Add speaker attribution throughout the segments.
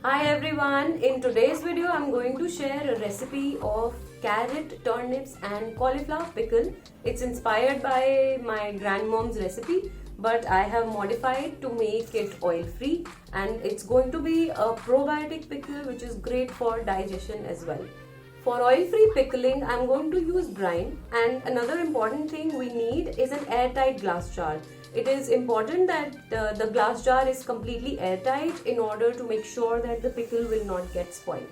Speaker 1: Hi everyone, in today's video I'm going to share a recipe of carrot, turnips and cauliflower pickle. It's inspired by my grandmom's recipe, but I have modified to make it oil free, and it's going to be a probiotic pickle which is great for digestion as well. For oil-free pickling, I'm going to use brine, and another important thing we need is an airtight glass jar. It is important that the glass jar is completely airtight in order to make sure that the pickle will not get spoiled.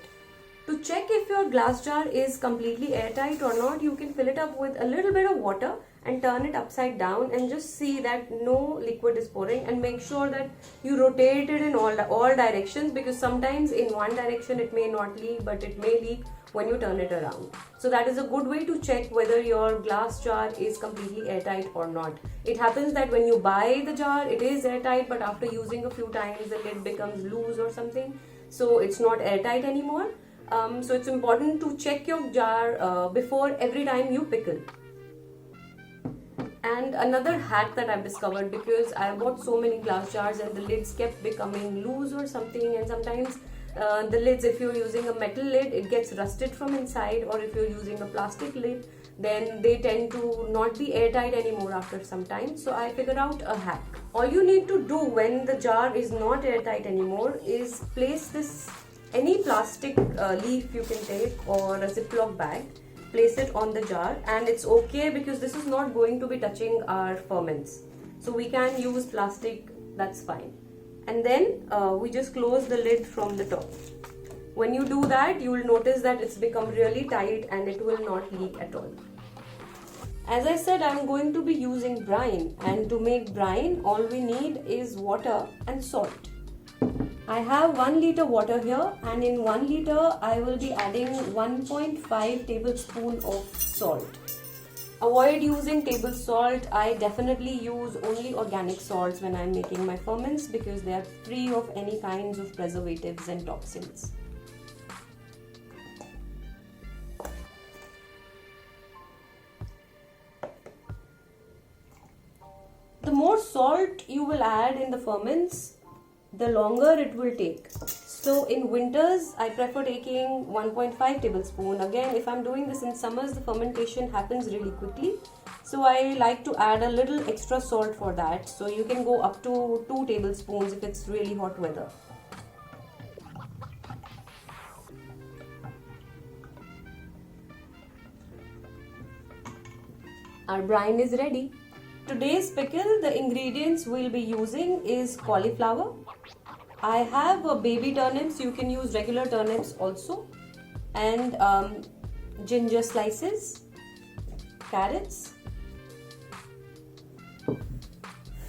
Speaker 1: To check if your glass jar is completely airtight or not, you can fill it up with a little bit of water and turn it upside down and just see that no liquid is pouring, and make sure that you rotate it in all directions, because sometimes in one direction it may not leak but it may leak when you turn it around. So that is a good way to check whether your glass jar is completely airtight or not. It happens that when you buy the jar it is airtight, but after using a few times the lid becomes loose or something, so it's not airtight anymore. So it's important to check your jar before every time you pickle. And another hack that I've discovered, because I bought so many glass jars and the lids kept becoming loose or something, and sometimes the lids, if you're using a metal lid, it gets rusted from inside, or if you're using a plastic lid, then they tend to not be airtight anymore after some time. So I figured out a hack. All you need to do when the jar is not airtight anymore is place this, any plastic leaf you can take or a Ziploc bag, place it on the jar, and it's okay because this is not going to be touching our ferments, so we can use plastic, that's fine. And then we just close the lid from the top. When you do that, you will notice that it's become really tight and it will not leak at all. As I said, I'm going to be using brine, and to make brine all we need is water and salt. I have 1 liter water here, and in 1 liter I will be adding 1.5 tablespoon of salt. Avoid using table salt. I definitely use only organic salts when I'm making my ferments, because they are free of any kinds of preservatives and toxins. The more salt you will add in the ferments, the longer it will take. So in winters, I prefer taking 1.5 tablespoon. Again, if I'm doing this in summers, the fermentation happens really quickly. So I like to add a little extra salt for that. So you can go up to 2 tablespoons if it's really hot weather. Our brine is ready. Today's pickle, the ingredients we'll be using is cauliflower. I have baby turnips, you can use regular turnips also, and ginger slices, carrots,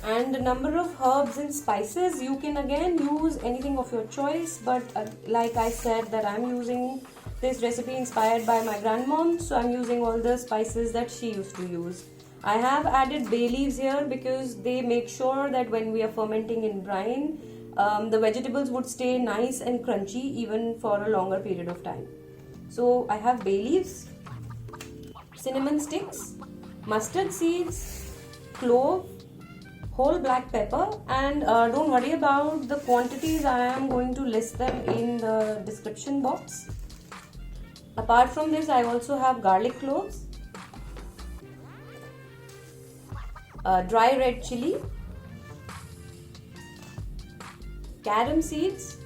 Speaker 1: and a number of herbs and spices. You can again use anything of your choice, but like I said, that I'm using this recipe inspired by my grandmom, so I'm using all the spices that she used to use. I have added bay leaves here because they make sure that when we are fermenting in brine, the vegetables would stay nice and crunchy even for a longer period of time. So I have bay leaves, cinnamon sticks, mustard seeds, clove, whole black pepper, and don't worry about the quantities. I am going to list them in the description box. Apart from this, I also have garlic cloves, dry red chili, carom seeds,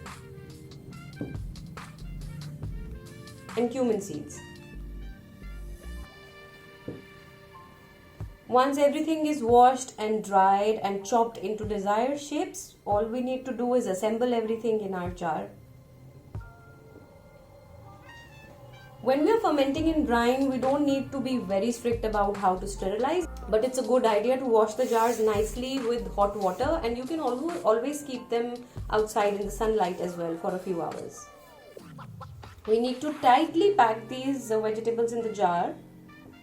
Speaker 1: and cumin seeds. Once everything is washed and dried and chopped into desired shapes, all we need to do is assemble everything in our jar. When we are fermenting in brine, we don't need to be very strict about how to sterilize, but it's a good idea to wash the jars nicely with hot water, and you can always keep them outside in the sunlight as well for a few hours. We need to tightly pack these vegetables in the jar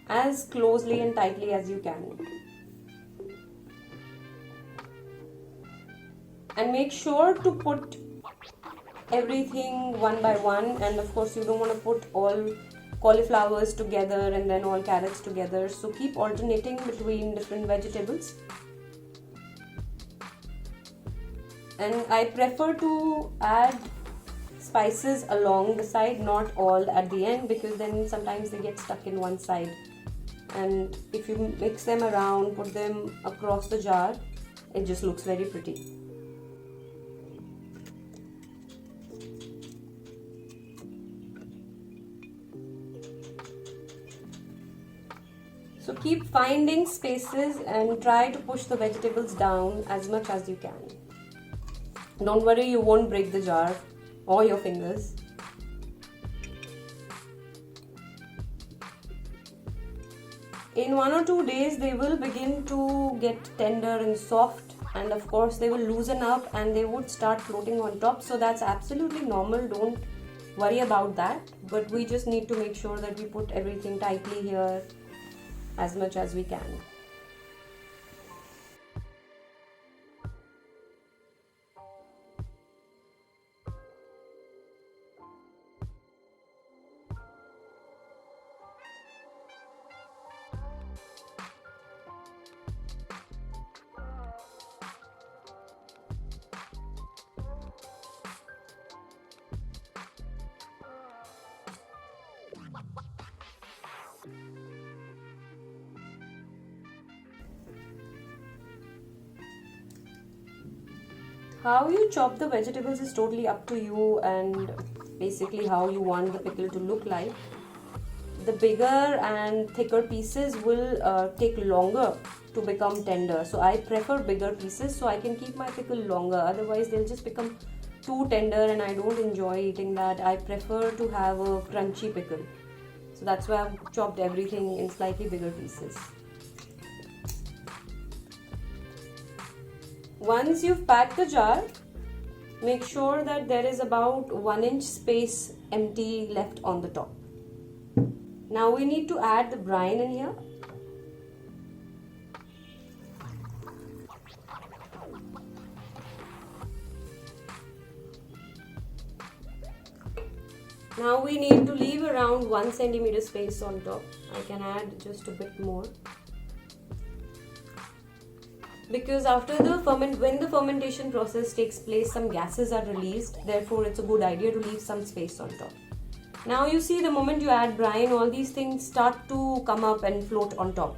Speaker 1: as closely and tightly as you can. And make sure to put everything one by one, and of course you don't want to put all cauliflowers together and then all carrots together, so keep alternating between different vegetables. And I prefer to add spices along the side, not all at the end, because then sometimes they get stuck in one side. And if you mix them around, put them across the jar, it just looks very pretty. So keep finding spaces and try to push the vegetables down as much as you can. Don't worry, you won't break the jar or your fingers. In 1 or 2 days, they will begin to get tender and soft, and of course they will loosen up and they would start floating on top. So that's absolutely normal, don't worry about that. But we just need to make sure that we put everything tightly here as much as we can. How you chop the vegetables is totally up to you, and basically how you want the pickle to look like. The bigger and thicker pieces will take longer to become tender. So I prefer bigger pieces so I can keep my pickle longer. Otherwise they'll just become too tender and I don't enjoy eating that. I prefer to have a crunchy pickle. So that's why I've chopped everything in slightly bigger pieces. Once you've packed the jar, make sure that there is about 1 inch space empty left on the top. Now we need to add the brine in here. Now we need to leave around 1 centimeter space on top. I can add just a bit more. Because after the when the fermentation process takes place, some gases are released. Therefore, it's a good idea to leave some space on top. Now you see, the moment you add brine, all these things start to come up and float on top.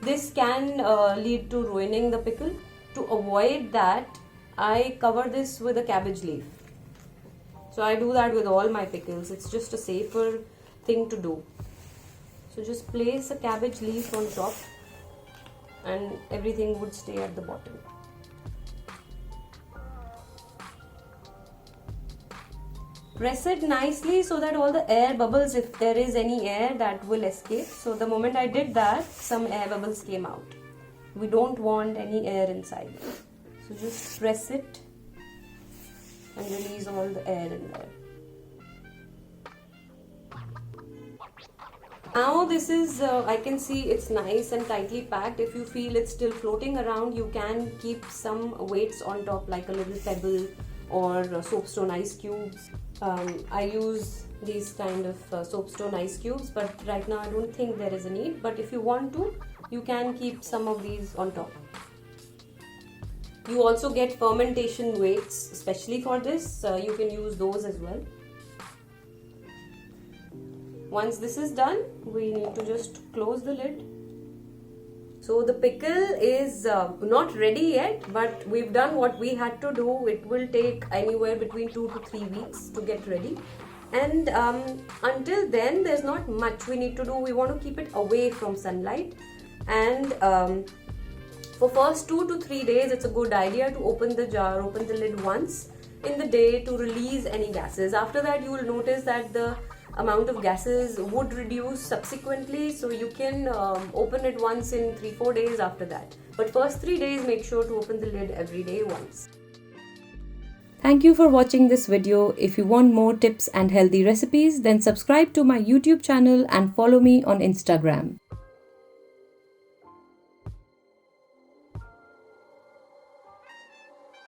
Speaker 1: This can lead to ruining the pickle. To avoid that, I cover this with a cabbage leaf. So I do that with all my pickles. It's just a safer thing to do. So just place a cabbage leaf on top and everything would stay at the bottom. Press it nicely so that all the air bubbles, if there is any air, that will escape. So the moment I did that, some air bubbles came out. We don't want any air inside. So just press it and release all the air in there. Now this is, I can see it's nice and tightly packed. If you feel it's still floating around, you can keep some weights on top, like a little pebble or soapstone ice cubes. I use these kind of soapstone ice cubes, but right now I don't think there is a need. But if you want to, you can keep some of these on top. You also get fermentation weights, especially for this. You can use those as well. Once this is done, we need to just close the lid. So the pickle is not ready yet, but we've done what we had to do. It will take anywhere between 2 to 3 weeks to get ready. And until then, there's not much we need to do. We want to keep it away from sunlight. And for first 2 to 3 days, it's a good idea to open the jar, open the lid once in the day to release any gases. After that, you will notice that the amount of gases would reduce subsequently, so you can open it once in 3-4 days after that. But first 3 days, make sure to open the lid every day once. Thank you for watching this video. If you want more tips and healthy recipes, then subscribe to my YouTube channel and follow me on Instagram.